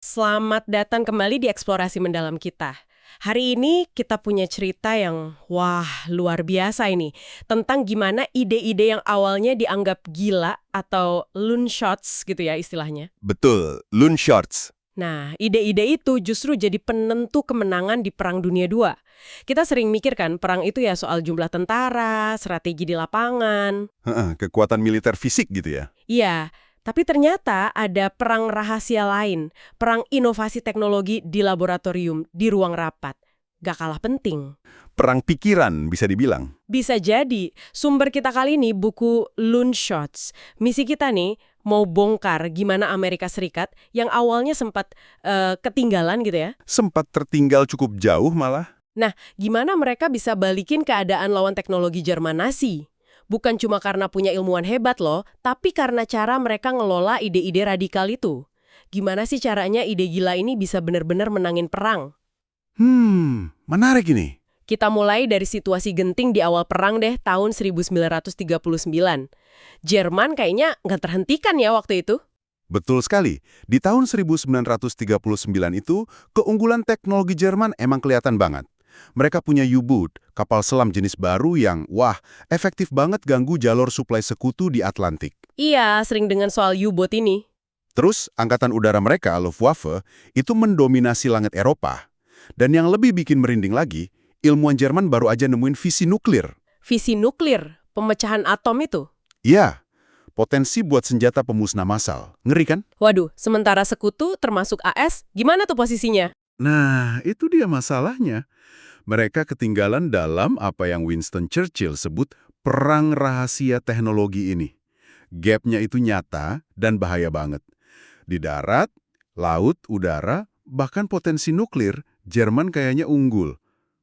Selamat datang kembali di Eksplorasi Mendalam kita. Hari ini kita punya cerita yang, wah, luar biasa ini. Tentang gimana ide-ide yang awalnya dianggap gila atau loon shots gitu ya istilahnya. Betul, loan shorts. Nah, ide-ide itu justru jadi penentu kemenangan di Perang Dunia II. Kita sering mikir kan, perang itu ya soal jumlah tentara, strategi di lapangan. Kekuatan militer fisik gitu ya. Iya, tapi ternyata ada perang rahasia lain, perang inovasi teknologi di laboratorium, di ruang rapat. Gak kalah penting. Perang pikiran bisa dibilang. Bisa jadi, sumber kita kali ini buku Loon Shots. Misi kita nih, mau bongkar gimana Amerika Serikat yang awalnya sempat ketinggalan gitu ya. Sempat tertinggal cukup jauh malah. Nah, gimana mereka bisa balikin keadaan lawan teknologi Jerman Nazi? Bukan cuma karena punya ilmuwan hebat loh, tapi karena cara mereka ngelola ide-ide radikal itu. Gimana sih caranya ide gila ini bisa benar-benar menangin perang? Menarik ini. Kita mulai dari situasi genting di awal perang deh, tahun 1939. Jerman kayaknya nggak terhentikan ya waktu itu. Betul sekali. Di tahun 1939 itu, keunggulan teknologi Jerman emang kelihatan banget. Mereka punya U-boat, kapal selam jenis baru yang, wah, efektif banget ganggu jalur suplai sekutu di Atlantik. Iya, sering dengan soal U-boat ini. Terus, angkatan udara mereka, Luftwaffe, itu mendominasi langit Eropa. Dan yang lebih bikin merinding lagi, ilmuwan Jerman baru aja nemuin fisi nuklir. Visi nuklir, pemecahan atom itu. Iya, potensi buat senjata pemusnah massal. Ngeri kan? Waduh, sementara sekutu termasuk AS, gimana tuh posisinya? Nah, itu dia masalahnya. Mereka ketinggalan dalam apa yang Winston Churchill sebut perang rahasia teknologi ini. Gapnya itu nyata dan bahaya banget. Di darat, laut, udara, bahkan potensi nuklir, Jerman kayaknya unggul.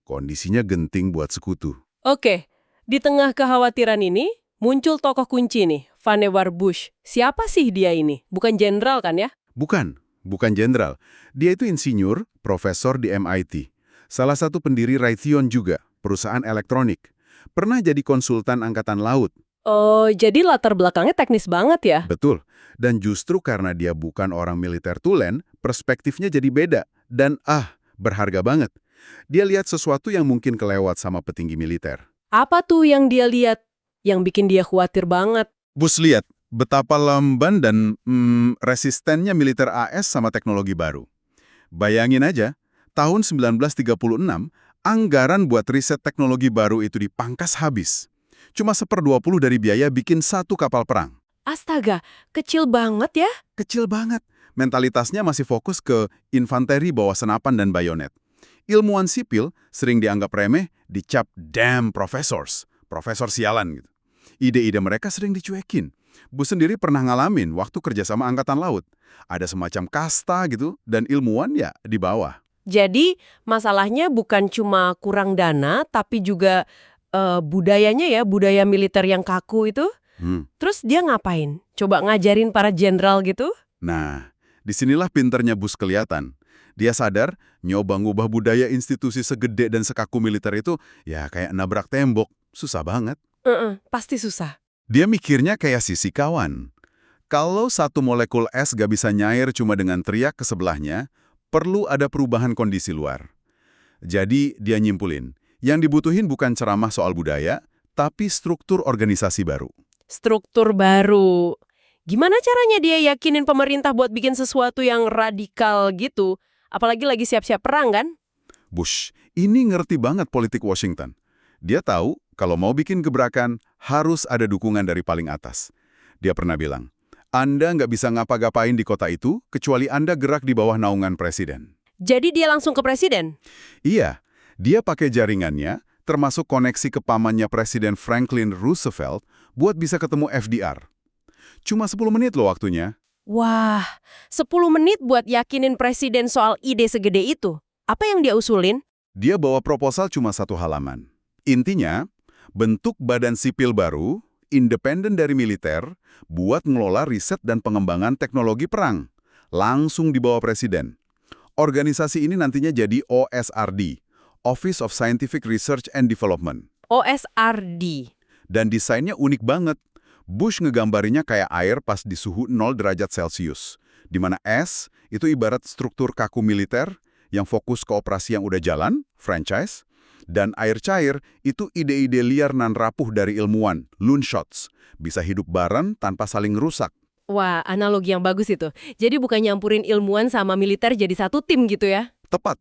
Kondisinya genting buat sekutu. Oke, di tengah kekhawatiran ini, muncul tokoh kunci nih, Vannevar Bush. Siapa sih dia ini? Bukan jenderal kan ya? Bukan jenderal. Dia itu insinyur, profesor di MIT. Salah satu pendiri Raytheon juga, perusahaan elektronik. Pernah jadi konsultan angkatan laut. Oh, jadi latar belakangnya teknis banget ya? Betul. Dan justru karena dia bukan orang militer tulen, perspektifnya jadi beda. Dan berharga banget. Dia lihat sesuatu yang mungkin kelewat sama petinggi militer. Apa tuh yang dia lihat yang bikin dia khawatir banget? Bush lihat betapa lamban dan resistennya militer AS sama teknologi baru. Bayangin aja, tahun 1936, anggaran buat riset teknologi baru itu dipangkas habis. Cuma 1/20 dari biaya bikin satu kapal perang. Astaga, kecil banget ya? Kecil banget. Mentalitasnya masih fokus ke infanteri bawa senapan dan bayonet. Ilmuwan sipil sering dianggap remeh, dicap damn professors. Profesor sialan gitu. Ide-ide mereka sering dicuekin. Bush sendiri pernah ngalamin waktu kerja sama Angkatan Laut. Ada semacam kasta gitu, dan ilmuwan ya di bawah. Jadi, masalahnya bukan cuma kurang dana, tapi juga budayanya ya, budaya militer yang kaku itu. Terus dia ngapain? Coba ngajarin para jenderal gitu? Nah, disinilah pinternya Bush kelihatan. Dia sadar, nyoba ngubah budaya institusi segede dan sekaku militer itu, ya kayak nabrak tembok. Susah banget. Pasti susah. Dia mikirnya kayak sisi kawan. Kalau satu molekul es gak bisa nyair cuma dengan teriak ke sebelahnya, perlu ada perubahan kondisi luar. Jadi dia nyimpulin, yang dibutuhin bukan ceramah soal budaya, tapi struktur organisasi baru. Struktur baru. Gimana caranya dia yakinin pemerintah buat bikin sesuatu yang radikal gitu? Apalagi lagi siap-siap perang kan? Bush, ini ngerti banget politik Washington. Dia tahu kalau mau bikin gebrakan, harus ada dukungan dari paling atas. Dia pernah bilang, Anda nggak bisa ngapa-ngapain di kota itu, kecuali Anda gerak di bawah naungan presiden. Jadi dia langsung ke presiden? Iya, dia pakai jaringannya, termasuk koneksi ke pamannya Presiden Franklin Roosevelt, buat bisa ketemu FDR. Cuma 10 menit loh waktunya. Wah, 10 menit buat yakinin presiden soal ide segede itu. Apa yang dia usulin? Dia bawa proposal cuma 1 halaman. Intinya, bentuk badan sipil baru, independen dari militer, buat ngelola riset dan pengembangan teknologi perang. Langsung dibawa presiden. Organisasi ini nantinya jadi OSRD, Office of Scientific Research and Development. OSRD. Dan desainnya unik banget. Bush ngegambarinya kayak air pas di suhu 0 derajat Celcius. Di mana S itu ibarat struktur kaku militer yang fokus ke operasi yang udah jalan, franchise, dan air cair itu ide-ide liar nan rapuh dari ilmuwan, loonshots, bisa hidup bareng tanpa saling rusak. Wah, analogi yang bagus itu. Jadi bukan nyampurin ilmuwan sama militer jadi satu tim gitu ya? Tepat,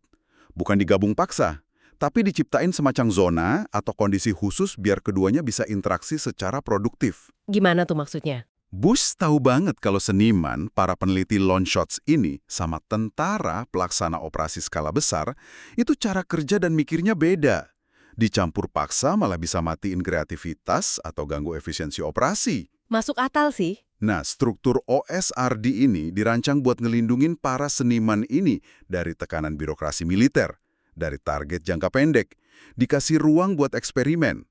bukan digabung paksa, tapi diciptain semacam zona atau kondisi khusus biar keduanya bisa interaksi secara produktif. Gimana tuh maksudnya? Bush tahu banget kalau seniman, para peneliti loonshots ini, sama tentara pelaksana operasi skala besar, itu cara kerja dan mikirnya beda. Dicampur paksa malah bisa matiin kreativitas atau ganggu efisiensi operasi. Masuk akal sih. Nah, struktur OSRD ini dirancang buat ngelindungin para seniman ini dari tekanan birokrasi militer, dari target jangka pendek, dikasih ruang buat eksperimen.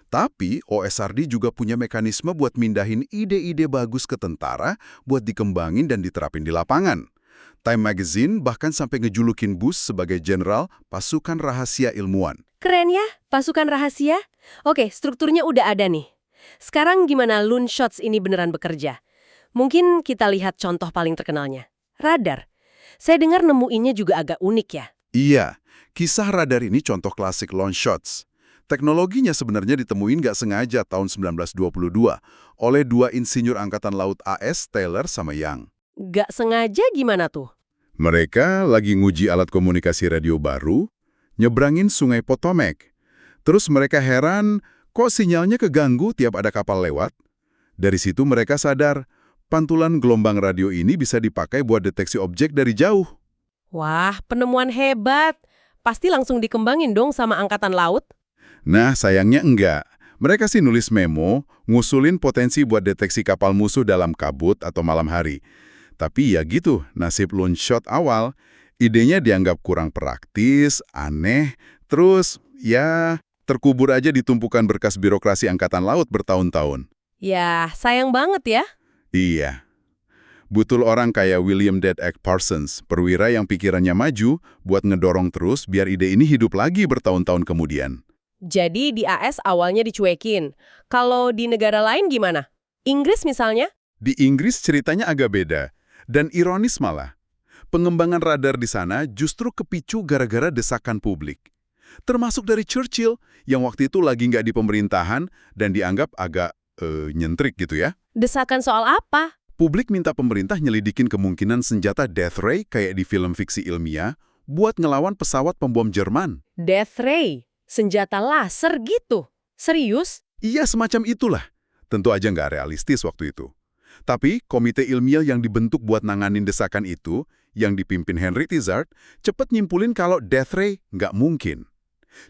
Tapi OSRD juga punya mekanisme buat mindahin ide-ide bagus ke tentara buat dikembangin dan diterapin di lapangan. Time Magazine bahkan sampai ngejulukin Bush sebagai jenderal pasukan rahasia ilmuwan. Keren ya, pasukan rahasia. Oke, strukturnya udah ada nih. Sekarang gimana loonshots ini beneran bekerja? Mungkin kita lihat contoh paling terkenalnya. Radar. Saya dengar nemuinnya juga agak unik ya. Iya, kisah radar ini contoh klasik loonshots. Teknologinya sebenarnya ditemuin nggak sengaja tahun 1922 oleh dua insinyur Angkatan Laut AS, Taylor sama Young. Gak sengaja gimana tuh? Mereka lagi nguji alat komunikasi radio baru, nyebrangin sungai Potomac. Terus mereka heran, kok sinyalnya keganggu tiap ada kapal lewat? Dari situ mereka sadar, pantulan gelombang radio ini bisa dipakai buat deteksi objek dari jauh. Wah, penemuan hebat. Pasti langsung dikembangin dong sama Angkatan Laut. Nah, sayangnya enggak. Mereka sih nulis memo, ngusulin potensi buat deteksi kapal musuh dalam kabut atau malam hari. Tapi ya gitu, nasib loonshot awal, idenya dianggap kurang praktis, aneh, terus ya terkubur aja di tumpukan berkas birokrasi Angkatan Laut bertahun-tahun. Ya, sayang banget ya. Iya. Butuh orang kayak William Dead Egg Parsons, perwira yang pikirannya maju buat ngedorong terus biar ide ini hidup lagi bertahun-tahun kemudian. Jadi di AS awalnya dicuekin. Kalau di negara lain gimana? Inggris misalnya? Di Inggris ceritanya agak beda, dan ironis malah. Pengembangan radar di sana justru kepicu gara-gara desakan publik. Termasuk dari Churchill, yang waktu itu lagi nggak di pemerintahan dan dianggap agak nyentrik gitu ya. Desakan soal apa? Publik minta pemerintah nyelidikin kemungkinan senjata Death Ray kayak di film fiksi ilmiah buat ngelawan pesawat pembom Jerman. Death Ray? Senjata laser gitu? Serius? Iya, semacam itulah. Tentu aja nggak realistis waktu itu. Tapi komite ilmiah yang dibentuk buat nanganin desakan itu, yang dipimpin Henry Tizard, cepat nyimpulin kalau Death Ray nggak mungkin.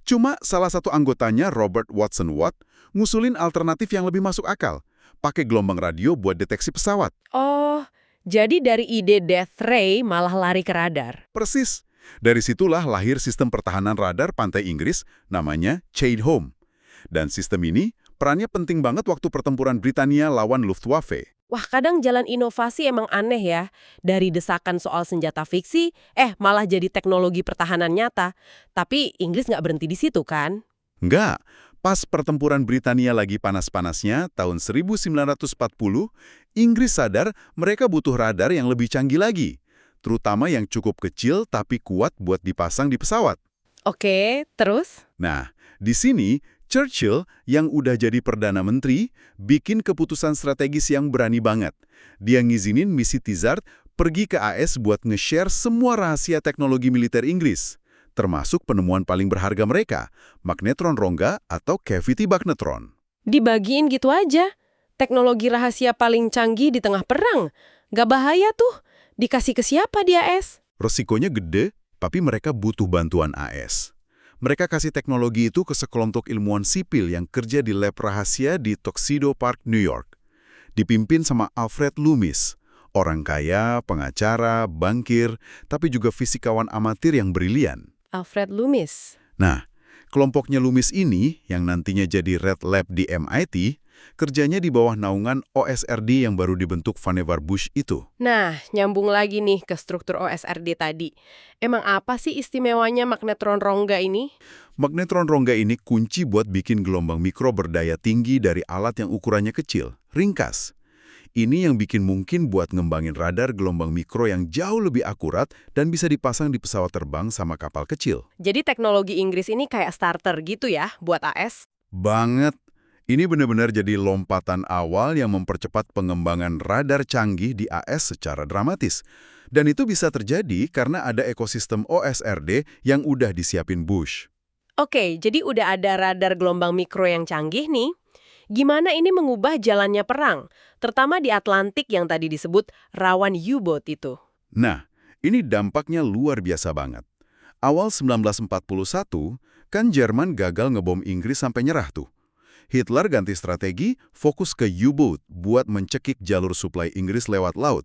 Cuma salah satu anggotanya, Robert Watson Watt, ngusulin alternatif yang lebih masuk akal, pakai gelombang radio buat deteksi pesawat. Oh, jadi dari ide Death Ray malah lari ke radar. Persis. Dari situlah lahir sistem pertahanan radar pantai Inggris namanya Chatham. Dan sistem ini perannya penting banget waktu pertempuran Britania lawan Luftwaffe. Wah, kadang jalan inovasi emang aneh ya. Dari desakan soal senjata fiksi, malah jadi teknologi pertahanan nyata. Tapi Inggris nggak berhenti di situ kan? Enggak. Pas pertempuran Britania lagi panas-panasnya tahun 1940, Inggris sadar mereka butuh radar yang lebih canggih lagi. Terutama yang cukup kecil tapi kuat buat dipasang di pesawat. Oke, terus? Nah, di sini Churchill yang udah jadi Perdana Menteri bikin keputusan strategis yang berani banget. Dia ngizinin misi Tizard pergi ke AS buat nge-share semua rahasia teknologi militer Inggris, termasuk penemuan paling berharga mereka, magnetron rongga atau cavity magnetron. Dibagiin gitu aja. Teknologi rahasia paling canggih di tengah perang. Gak bahaya tuh. Dikasih ke siapa di AS? Resikonya gede, tapi mereka butuh bantuan AS. Mereka kasih teknologi itu ke sekelompok ilmuwan sipil yang kerja di lab rahasia di Tuxedo Park, New York. Dipimpin sama Alfred Loomis, orang kaya, pengacara, bankir, tapi juga fisikawan amatir yang brilian. Alfred Loomis. Nah, kelompoknya Loomis ini, yang nantinya jadi Red Lab di MIT, kerjanya di bawah naungan OSRD yang baru dibentuk Vannevar Bush itu. Nah, nyambung lagi nih ke struktur OSRD tadi. Emang apa sih istimewanya magnetron rongga ini? Magnetron rongga ini kunci buat bikin gelombang mikro berdaya tinggi dari alat yang ukurannya kecil, ringkas. Ini yang bikin mungkin buat ngembangin radar gelombang mikro yang jauh lebih akurat dan bisa dipasang di pesawat terbang sama kapal kecil. Jadi teknologi Inggris ini kayak starter gitu ya buat AS? Banget. Ini benar-benar jadi lompatan awal yang mempercepat pengembangan radar canggih di AS secara dramatis. Dan itu bisa terjadi karena ada ekosistem OSRD yang udah disiapin Bush. Oke, jadi udah ada radar gelombang mikro yang canggih nih. Gimana ini mengubah jalannya perang, terutama di Atlantik yang tadi disebut rawan U-boat itu? Nah, ini dampaknya luar biasa banget. Awal 1941, kan Jerman gagal ngebom Inggris sampai nyerah tuh. Hitler ganti strategi, fokus ke U-boat buat mencekik jalur suplai Inggris lewat laut.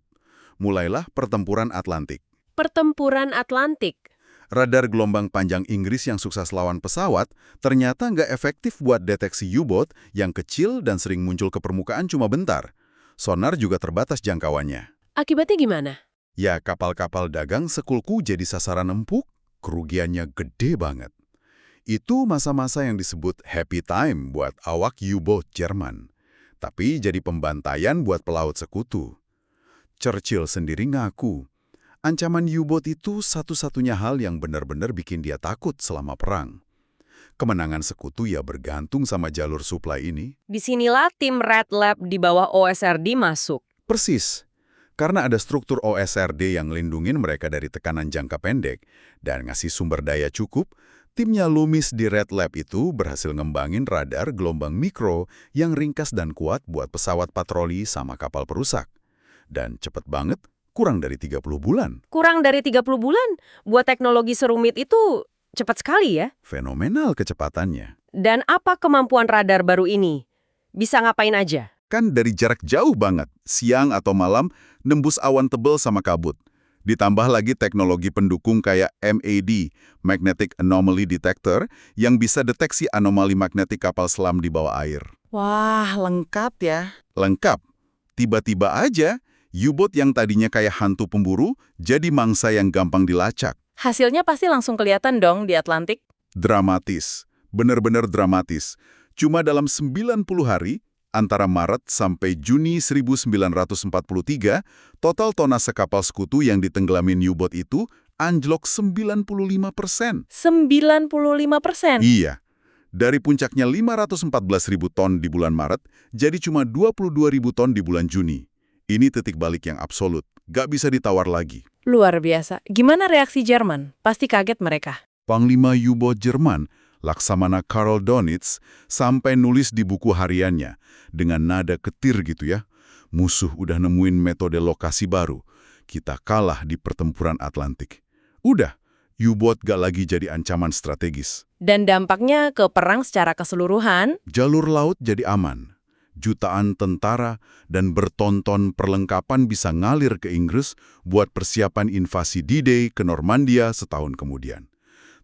Mulailah pertempuran Atlantik. Pertempuran Atlantik. Radar gelombang panjang Inggris yang sukses lawan pesawat ternyata nggak efektif buat deteksi U-boat yang kecil dan sering muncul ke permukaan cuma bentar. Sonar juga terbatas jangkauannya. Akibatnya gimana? Ya, kapal-kapal dagang sekulku jadi sasaran empuk, kerugiannya gede banget. Itu masa-masa yang disebut happy time buat awak U-boat Jerman. Tapi jadi pembantaian buat pelaut sekutu. Churchill sendiri ngaku, ancaman U-boat itu satu-satunya hal yang benar-benar bikin dia takut selama perang. Kemenangan sekutu ya bergantung sama jalur suplai ini. Disinilah tim Red Lab di bawah OSRD masuk. Persis. Karena ada struktur OSRD yang lindungin mereka dari tekanan jangka pendek dan ngasih sumber daya cukup, timnya Loomis di Red Lab itu berhasil ngembangin radar gelombang mikro yang ringkas dan kuat buat pesawat patroli sama kapal perusak. Dan cepet banget, kurang dari 30 bulan. Kurang dari 30 bulan? Buat teknologi serumit itu cepat sekali ya? Fenomenal kecepatannya. Dan apa kemampuan radar baru ini? Bisa ngapain aja? Kan dari jarak jauh banget, siang atau malam, nembus awan tebal sama kabut. Ditambah lagi teknologi pendukung kayak MAD, Magnetic Anomaly Detector, yang bisa deteksi anomali magnetik kapal selam di bawah air. Wah, lengkap ya. Lengkap. Tiba-tiba aja, U-boat yang tadinya kayak hantu pemburu, jadi mangsa yang gampang dilacak. Hasilnya pasti langsung kelihatan dong di Atlantik. Dramatis. Bener-bener dramatis. Cuma dalam 90 hari, antara Maret sampai Juni 1943, total tonase kapal sekutu yang ditenggelamin U-boat itu anjlok 95%. 95%? Iya. Dari puncaknya 514.000 ton di bulan Maret, jadi cuma 22.000 ton di bulan Juni. Ini titik balik yang absolut. Gak bisa ditawar lagi. Luar biasa. Gimana reaksi Jerman? Pasti kaget mereka. Panglima U-boat Jerman, Laksamana Karl Donitz, sampai nulis di buku hariannya, dengan nada ketir gitu ya, musuh udah nemuin metode lokasi baru. Kita kalah di pertempuran Atlantik. Udah, U-boat gak lagi jadi ancaman strategis. Dan dampaknya ke perang secara keseluruhan? Jalur laut jadi aman. Jutaan tentara dan bertonton perlengkapan bisa ngalir ke Inggris buat persiapan invasi D-Day ke Normandia setahun kemudian.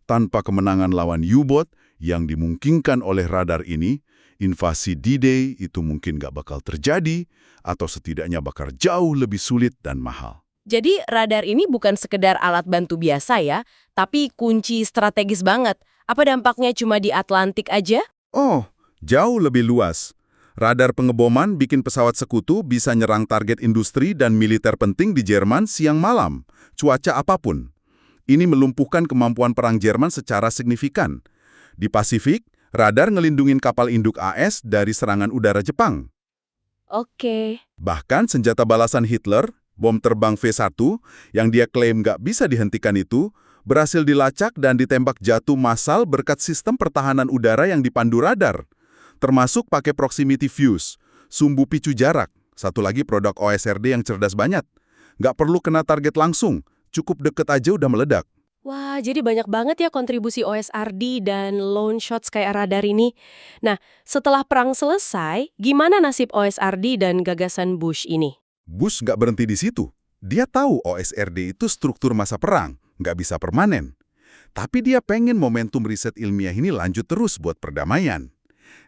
Tanpa kemenangan lawan U-boat yang dimungkinkan oleh radar ini, invasi D-Day itu mungkin gak bakal terjadi atau setidaknya bakal jauh lebih sulit dan mahal. Jadi radar ini bukan sekedar alat bantu biasa ya, tapi kunci strategis banget. Apa dampaknya cuma di Atlantik aja? Oh, jauh lebih luas. Radar pengeboman bikin pesawat sekutu bisa nyerang target industri dan militer penting di Jerman siang malam, cuaca apapun. Ini melumpuhkan kemampuan perang Jerman secara signifikan. Di Pasifik, radar ngelindungin kapal induk AS dari serangan udara Jepang. Oke. Bahkan senjata balasan Hitler, bom terbang V1, yang dia klaim nggak bisa dihentikan itu, berhasil dilacak dan ditembak jatuh massal berkat sistem pertahanan udara yang dipandu radar. Termasuk pakai proximity fuse, sumbu picu jarak, satu lagi produk OSRD yang cerdas banget. Nggak perlu kena target langsung, cukup deket aja udah meledak. Wah, jadi banyak banget ya kontribusi OSRD dan lone shots kayak radar ini. Nah, setelah perang selesai, gimana nasib OSRD dan gagasan Bush ini? Bush nggak berhenti di situ. Dia tahu OSRD itu struktur masa perang, nggak bisa permanen. Tapi dia pengen momentum riset ilmiah ini lanjut terus buat perdamaian.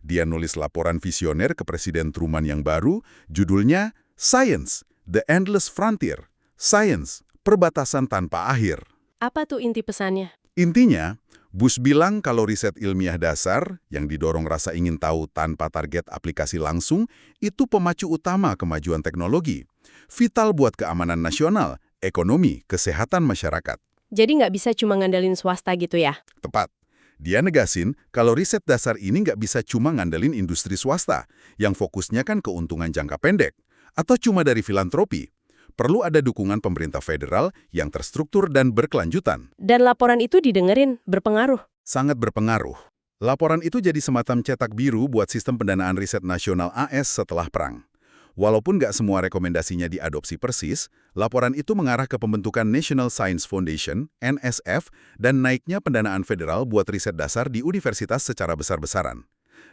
Dia nulis laporan visioner ke Presiden Truman yang baru, judulnya Science, The Endless Frontier. Science, perbatasan tanpa akhir. Apa tuh inti pesannya? Intinya, Bush bilang kalau riset ilmiah dasar yang didorong rasa ingin tahu tanpa target aplikasi langsung itu pemacu utama kemajuan teknologi. Vital buat keamanan nasional, ekonomi, kesehatan masyarakat. Jadi nggak bisa cuma ngandelin swasta gitu ya? Tepat. Dia negasin kalau riset dasar ini nggak bisa cuma ngandelin industri swasta, yang fokusnya kan keuntungan jangka pendek, atau cuma dari filantropi. Perlu ada dukungan pemerintah federal yang terstruktur dan berkelanjutan. Dan laporan itu didengerin, berpengaruh. Sangat berpengaruh. Laporan itu jadi semacam cetak biru buat sistem pendanaan riset nasional AS setelah perang. Walaupun nggak semua rekomendasinya diadopsi persis, laporan itu mengarah ke pembentukan National Science Foundation, NSF, dan naiknya pendanaan federal buat riset dasar di universitas secara besar-besaran.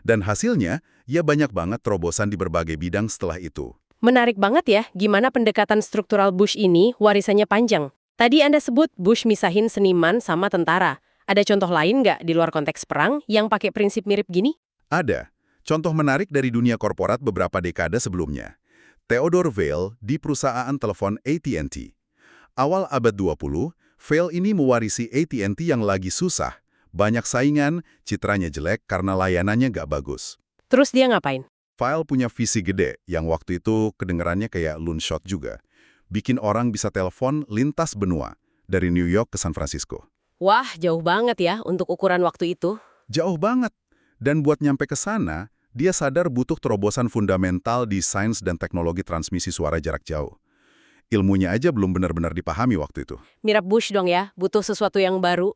Dan hasilnya, ya banyak banget terobosan di berbagai bidang setelah itu. Menarik banget ya, gimana pendekatan struktural Bush ini warisannya panjang. Tadi Anda sebut Bush misahin seniman sama tentara. Ada contoh lain nggak di luar konteks perang yang pakai prinsip mirip gini? Ada. Contoh menarik dari dunia korporat beberapa dekade sebelumnya. Theodore Vail di perusahaan telepon AT&T. Awal abad 20, Vail ini mewarisi AT&T yang lagi susah. Banyak saingan, citranya jelek karena layanannya nggak bagus. Terus dia ngapain? Vail punya visi gede yang waktu itu kedengerannya kayak loonshot juga. Bikin orang bisa telepon lintas benua dari New York ke San Francisco. Wah, jauh banget ya untuk ukuran waktu itu. Jauh banget. Dan buat nyampe ke sana, dia sadar butuh terobosan fundamental di sains dan teknologi transmisi suara jarak jauh. Ilmunya aja belum benar-benar dipahami waktu itu. Mirip Bush dong ya, butuh sesuatu yang baru.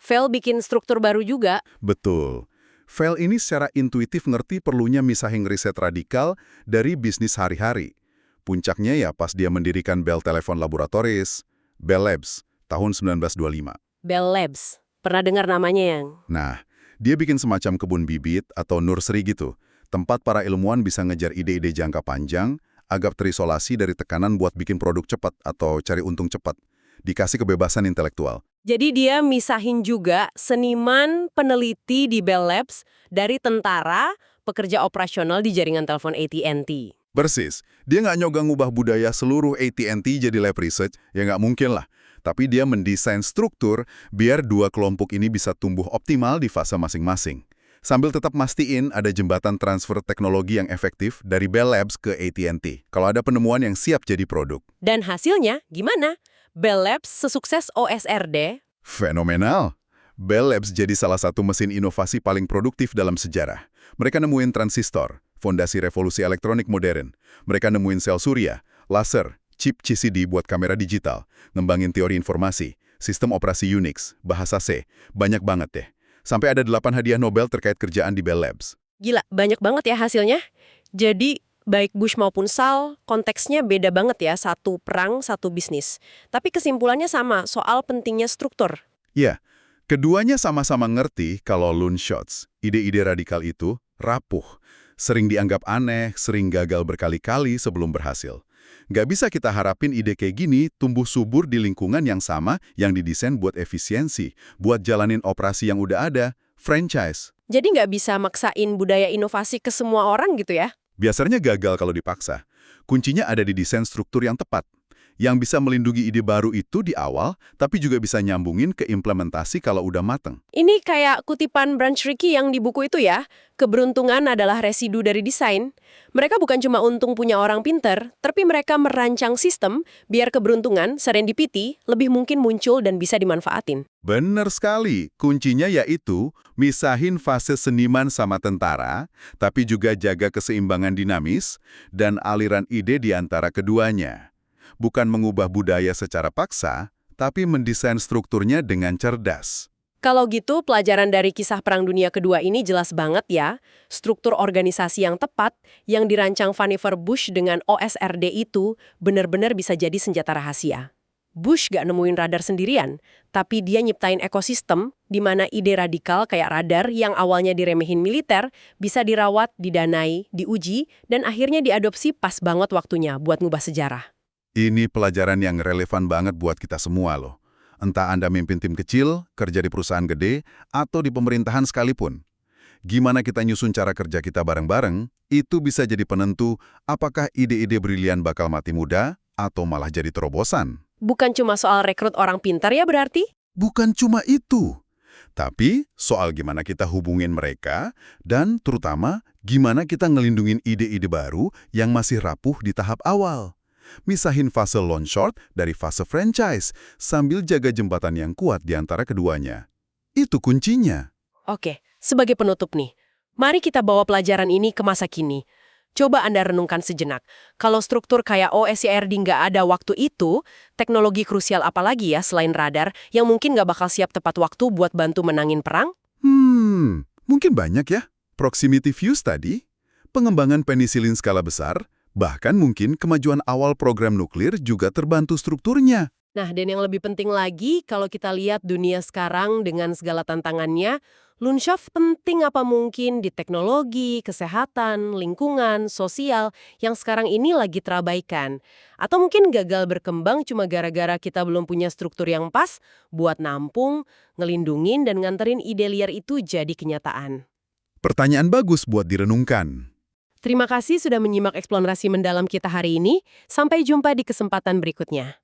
Vail bikin struktur baru juga. Betul. Vail ini secara intuitif ngerti perlunya misahin riset radikal dari bisnis hari-hari. Puncaknya ya pas dia mendirikan Bell Telephone Laboratories, Bell Labs, tahun 1925. Bell Labs. Pernah dengar namanya yang? Nah, dia bikin semacam kebun bibit atau nursery gitu, tempat para ilmuwan bisa ngejar ide-ide jangka panjang, agak terisolasi dari tekanan buat bikin produk cepat atau cari untung cepat. Dikasih kebebasan intelektual. Jadi dia misahin juga seniman peneliti di Bell Labs dari tentara, pekerja operasional di jaringan telepon AT&T. Persis. Dia nggak nyoba ngubah budaya seluruh AT&T jadi lab research, ya nggak mungkin lah. Tapi dia mendesain struktur biar dua kelompok ini bisa tumbuh optimal di fase masing-masing. Sambil tetap mastiin ada jembatan transfer teknologi yang efektif dari Bell Labs ke AT&T. Kalau ada penemuan yang siap jadi produk. Dan hasilnya gimana? Bell Labs sesukses OSRD. Fenomenal. Bell Labs jadi salah satu mesin inovasi paling produktif dalam sejarah. Mereka nemuin transistor, fondasi revolusi elektronik modern. Mereka nemuin sel surya, laser, chip CCD buat kamera digital, ngembangin teori informasi, sistem operasi Unix, bahasa C. Banyak banget deh. Sampai ada 8 hadiah Nobel terkait kerjaan di Bell Labs. Gila, banyak banget ya hasilnya. Jadi, baik Bush maupun Sal, konteksnya beda banget ya, satu perang, satu bisnis. Tapi kesimpulannya sama, soal pentingnya struktur. Ya, keduanya sama-sama ngerti kalau loonshots, ide-ide radikal itu, rapuh. Sering dianggap aneh, sering gagal berkali-kali sebelum berhasil. Nggak bisa kita harapin ide kayak gini tumbuh subur di lingkungan yang sama yang didesain buat efisiensi, buat jalanin operasi yang udah ada, franchise. Jadi nggak bisa maksain budaya inovasi ke semua orang gitu ya? Biasanya gagal kalau dipaksa. Kuncinya ada di desain struktur yang tepat, yang bisa melindungi ide baru itu di awal, tapi juga bisa nyambungin ke implementasi kalau udah mateng. Ini kayak kutipan Branch Rickey yang di buku itu ya, keberuntungan adalah residu dari desain. Mereka bukan cuma untung punya orang pinter, tapi mereka merancang sistem biar keberuntungan, serendipity, lebih mungkin muncul dan bisa dimanfaatin. Bener sekali, kuncinya yaitu misahin fase seniman sama tentara, tapi juga jaga keseimbangan dinamis dan aliran ide di antara keduanya. Bukan mengubah budaya secara paksa, tapi mendesain strukturnya dengan cerdas. Kalau gitu, pelajaran dari kisah Perang Dunia Kedua ini jelas banget ya. Struktur organisasi yang tepat, yang dirancang Vannevar Bush dengan OSRD itu, benar-benar bisa jadi senjata rahasia. Bush gak nemuin radar sendirian, tapi dia nyiptain ekosistem di mana ide radikal kayak radar yang awalnya diremehin militer bisa dirawat, didanai, diuji, dan akhirnya diadopsi pas banget waktunya buat ngubah sejarah. Ini pelajaran yang relevan banget buat kita semua loh. Entah Anda mimpin tim kecil, kerja di perusahaan gede, atau di pemerintahan sekalipun. Gimana kita nyusun cara kerja kita bareng-bareng, itu bisa jadi penentu apakah ide-ide brilian bakal mati muda atau malah jadi terobosan. Bukan cuma soal rekrut orang pintar ya berarti? Bukan cuma itu. Tapi soal gimana kita hubungin mereka, dan terutama gimana kita ngelindungin ide-ide baru yang masih rapuh di tahap awal. Misahin fase launch short dari fase franchise, sambil jaga jembatan yang kuat di antara keduanya. Itu kuncinya. Oke, sebagai penutup nih, mari kita bawa pelajaran ini ke masa kini. Coba Anda renungkan sejenak. Kalau struktur kayak OSIRD nggak ada waktu itu, teknologi krusial apa lagi ya selain radar yang mungkin nggak bakal siap tepat waktu buat bantu menangin perang? Mungkin banyak ya. Proximity fuse tadi, pengembangan penisilin skala besar, bahkan mungkin kemajuan awal program nuklir juga terbantu strukturnya. Nah, dan yang lebih penting lagi, kalau kita lihat dunia sekarang dengan segala tantangannya, Lunshof penting apa mungkin di teknologi, kesehatan, lingkungan, sosial yang sekarang ini lagi terabaikan. Atau mungkin gagal berkembang cuma gara-gara kita belum punya struktur yang pas buat nampung, ngelindungin, dan nganterin ide liar itu jadi kenyataan. Pertanyaan bagus buat direnungkan. Terima kasih sudah menyimak eksplorasi mendalam kita hari ini. Sampai jumpa di kesempatan berikutnya.